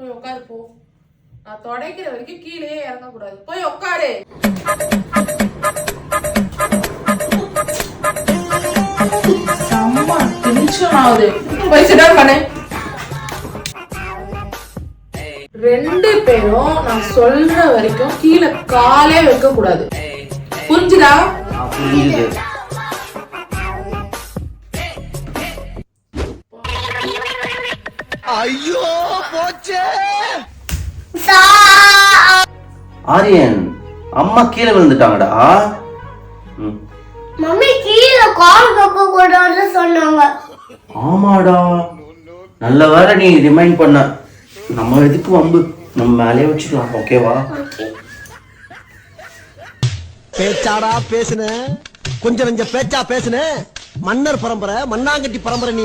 போய் உட்காரு போ. நான் தொடைக்கிற வரைக்கும் கீழே இறங்க கூடாது. போய் உட்காரு. செம்ம டென்ஷன் ஆகுது. போய் சிட் டவுன் பண்ணு. ரெண்டு பேரும் நான் சொல்ற வரைக்கும் கீழே காலே வைக்க கூடாது. புரிஞ்சுதா? புரியுது. ஐயோ போச்சே. ஆரியன் அம்மா கீழே விழுந்துட்டாங்கடா. மம்மி கீழே கால் வைக்க கூடாதுன்னு சொன்னாங்க. ஆமாடா, நல்ல வேலை நீ ரிமைண்ட் பண்ண. நம்ம எதுக்கு வம்பு, நம்ம மேலே வச்சுக்கலாம். ஓகேவா? பேச்சாடா பேசுன, கொஞ்சம் பேச்சா பேசுன. மன்னர் பரம்பரை, மண்ணாங்கட்டி பரம்பரை. நீ